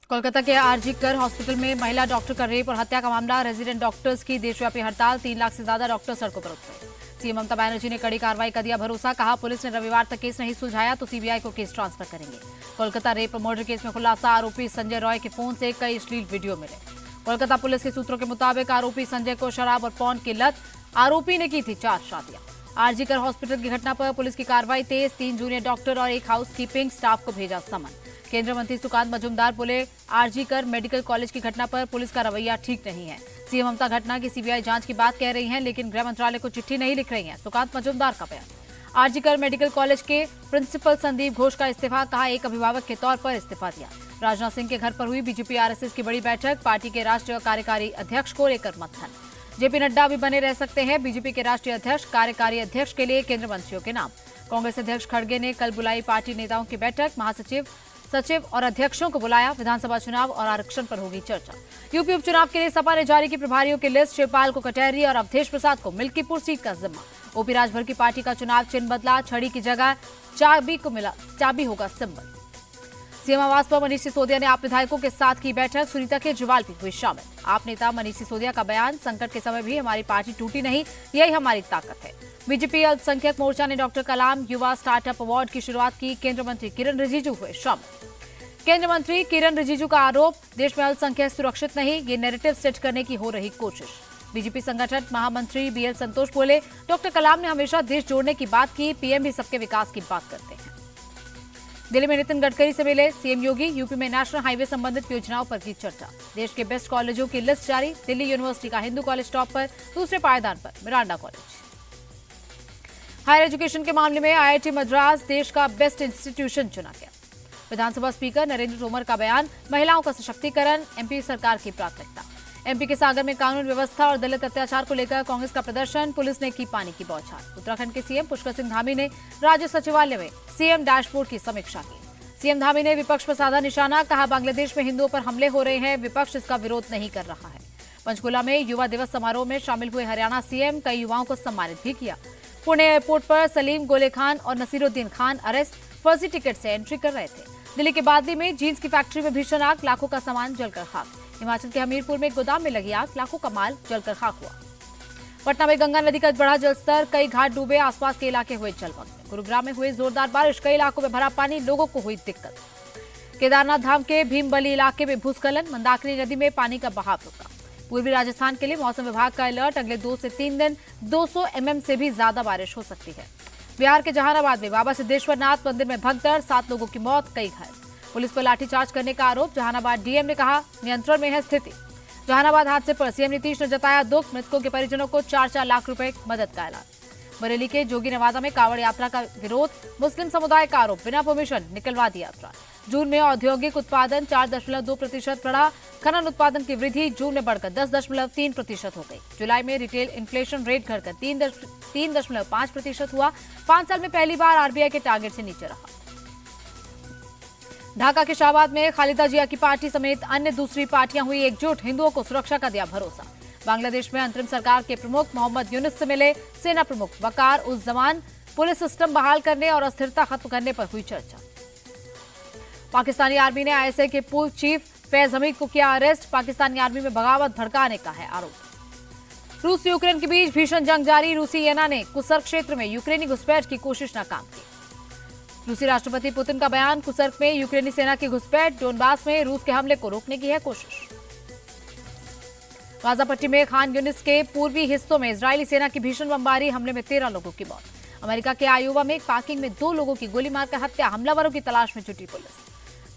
कोलकाता के आरजी कर हॉस्पिटल में महिला डॉक्टर का रेप और हत्या का मामला। रेजिडेंट डॉक्टर्स की देशव्यापी हड़ताल, 3 लाख से ज्यादा डॉक्टर सड़कों पर उतरे। सीएम ममता बनर्जी ने कड़ी कार्रवाई का दिया भरोसा, कहा पुलिस ने रविवार तक केस नहीं सुलझाया तो सीबीआई को केस ट्रांसफर करेंगे। कोलकाता रेप और मर्डर केस में खुलासा, आरोपी संजय रॉय के फोन से कई अश्लील वीडियो मिले। कोलकाता पुलिस के सूत्रों के मुताबिक आरोपी संजय को शराब और पॉर्न की लत, आरोपी ने की थी 4 शादियां। आरजी कर हॉस्पिटल की घटना पर पुलिस की कार्रवाई तेज, 3 जूनियर डॉक्टर और 1 हाउसकीपिंग स्टाफ को भेजा समन। केंद्रीय मंत्री सुकांत मजूमदार बोले, आरजी कर मेडिकल कॉलेज की घटना पर पुलिस का रवैया ठीक नहीं है। सीएम ममता घटना की सीबीआई जांच की बात कह रही हैं, लेकिन गृह मंत्रालय को चिट्ठी नहीं लिख रही हैं। सुकांत मजूमदार का बयान। आरजी कर मेडिकल कॉलेज के प्रिंसिपल संदीप घोष का इस्तीफा, कहा एक अभिभावक के तौर पर इस्तीफा दिया। राजनाथ सिंह के घर पर हुई बीजेपी आरएसएस की बड़ी बैठक, पार्टी के राष्ट्रीय कार्यकारी अध्यक्ष को लेकर मंथन। जेपी नड्डा भी बने रह सकते हैं बीजेपी के राष्ट्रीय अध्यक्ष, कार्यकारी अध्यक्ष के लिए केंद्रीय मंत्रियों के नाम। कांग्रेस अध्यक्ष खड़गे ने कल बुलाई पार्टी नेताओं की बैठक, महासचिव, सचिव और अध्यक्षों को बुलाया। विधानसभा चुनाव और आरक्षण पर होगी चर्चा। यूपी उपचुनाव के लिए सपा ने जारी की प्रभारियों की लिस्ट, शिवपाल को कटहरी और अवधेश प्रसाद को मिल्कीपुर सीट का जिम्मा। ओपी राजभर की पार्टी का चुनाव चिन्ह बदला, छड़ी की जगह चाबी को मिला, चाबी होगा सिंबल। सीएम आवास पर मनीष सिसोदिया ने आप विधायकों के साथ की बैठक, सुनीता केजरीवाल भी हुई शामिल। आप नेता मनीष सिसोदिया का बयान, संकट के समय भी हमारी पार्टी टूटी नहीं, यही हमारी ताकत है। बीजेपी अल्पसंख्यक मोर्चा ने डॉक्टर कलाम युवा स्टार्टअप अवार्ड की शुरुआत की, केंद्रीय मंत्री किरण रिजिजू हुए शामिल। केंद्रीय मंत्री किरण रिजिजू का आरोप, देश में अल्पसंख्यक सुरक्षित नहीं, ये नैरेटिव सेट करने की हो रही कोशिश। बीजेपी संगठन महामंत्री बीएल संतोष बोले, डॉक्टर कलाम ने हमेशा देश जोड़ने की बात की, पीएम भी सबके विकास की बात करते हैं। दिल्ली में नितिन गडकरी से मिले सीएम योगी, यूपी में नेशनल हाईवे संबंधित योजनाओं पर की चर्चा। देश के बेस्ट कॉलेजों की लिस्ट जारी, दिल्ली यूनिवर्सिटी का हिंदू कॉलेज टॉप पर, दूसरे पायदान पर मिरांडा कॉलेज। हायर एजुकेशन के मामले में आईआईटी मद्रास देश का बेस्ट इंस्टीट्यूशन चुना गया। विधानसभा स्पीकर नरेंद्र तोमर का बयान, महिलाओं का सशक्तिकरण एमपी सरकार की प्राथमिकता। एमपी के सागर में कानून व्यवस्था और दलित अत्याचार को लेकर कांग्रेस का प्रदर्शन, पुलिस ने की पानी की बौछार। उत्तराखंड के सीएम पुष्कर सिंह धामी ने राज्य सचिवालय में सीएम डैशबोर्ड की समीक्षा की। सीएम धामी ने विपक्ष पर साधा निशाना, कहा बांग्लादेश में हिंदुओं पर हमले हो रहे हैं, विपक्ष इसका विरोध नहीं कर रहा है। पंचकुला में युवा दिवस समारोह में शामिल हुए हरियाणा सीएम, कई युवाओं को सम्मानित भी किया। पुणे एयरपोर्ट पर सलीम गोले खान और नसीरुद्दीन खान अरेस्ट, फर्जी टिकट से एंट्री कर रहे थे। दिल्ली के बादली में जींस की फैक्ट्री में भीषण आग, लाखों का सामान जलकर खाक। हिमाचल के हमीरपुर में एक गोदाम में लगी आग, लाखों का माल जलकर खाक हुआ। पटना में गंगा नदी का बढ़ा जलस्तर, कई घाट डूबे, आसपास के इलाके हुए जलमग्न। गुरुग्राम में हुई जोरदार बारिश, कई इलाकों में भरा पानी, लोगों को हुई दिक्कत। केदारनाथ धाम के भीमबली इलाके में भूस्खलन, मंदाकिनी नदी में पानी का बहाव रुका। पूर्वी राजस्थान के लिए मौसम विभाग का अलर्ट, अगले 2 से 3 दिन 200 mm से भी ज्यादा बारिश हो सकती है। बिहार के जहानाबाद में बाबा सिद्धेश्वर नाथ मंदिर में भगदड़, 7 लोगों की मौत, कई घायल। पुलिस पर लाठीचार्ज करने का आरोप, जहानाबाद डीएम ने कहा नियंत्रण में है स्थिति। जहानाबाद हादसे पर सीएम नीतीश ने जताया दुख, मृतकों के परिजनों को 4-4 लाख रुपए मदद का ऐलान। बरेली के जोगी नवादा में कांवड़ यात्रा का विरोध, मुस्लिम समुदाय का आरोप, बिना परमिशन निकलवा दी यात्रा। जून में औद्योगिक उत्पादन 4.2% बढ़ा, खनन उत्पादन की वृद्धि जून में बढ़कर 10.3% हो गई। जुलाई में रिटेल इन्फ्लेशन रेट घटकर 3.5% हुआ, 5 साल में पहली बार आरबीआई के टारगेट से नीचे रहा। ढाका के शाहबाद में खालिदा जिया की पार्टी समेत अन्य दूसरी पार्टियां हुई एकजुट, हिंदुओं को सुरक्षा का दिया भरोसा। बांग्लादेश में अंतरिम सरकार के प्रमुख मोहम्मद यूनुस से मिले सेना प्रमुख वकार उस जमान, पुलिस सिस्टम बहाल करने और अस्थिरता खत्म करने पर हुई चर्चा। पाकिस्तानी आर्मी ने आईएसआई के पूर्व चीफ फैज हमीद को किया अरेस्ट, पाकिस्तानी आर्मी में बगावत भड़काने का है आरोप। रूस यूक्रेन के बीच भीषण जंग जारी, रूसी सेना ने कुसर्क क्षेत्र में यूक्रेनी घुसपैठ की कोशिश नाकाम की। रूसी राष्ट्रपति पुतिन का बयान, कुसर्क में यूक्रेनी सेना की घुसपैठ, डोनबास में रूस के हमले को रोकने की है कोशिश। गाजा पट्टी में खान यूनिस के पूर्वी हिस्सों में इजरायली सेना की भीषण बमबारी, हमले में 13 लोगों की मौत। अमेरिका के आयोवा में पार्किंग में 2 लोगों की गोली मारकर हत्या, हमलावरों की तलाश में जुटी पुलिस।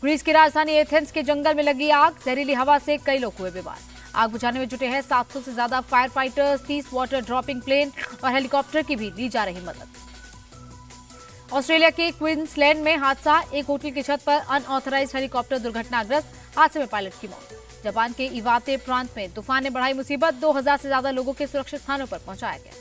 ग्रीस की राजधानी एथेंस के जंगल में लगी आग, जहरीली हवा से कई लोग हुए बीमार। आग बुझाने में जुटे हैं 700 से ज्यादा fire fighters, 30 water dropping plane और हेलीकॉप्टर की भी ली जा रही मदद। ऑस्ट्रेलिया के क्वींसलैंड में हादसा, एक होटल की छत पर अनऑथराइज्ड हेलीकॉप्टर दुर्घटनाग्रस्त, हादसे में पायलट की मौत। जापान के इवाते प्रांत में तूफान ने बढ़ाई मुसीबत, 2000 से ज्यादा लोगों के सुरक्षित स्थानों पर पहुंचाया गया।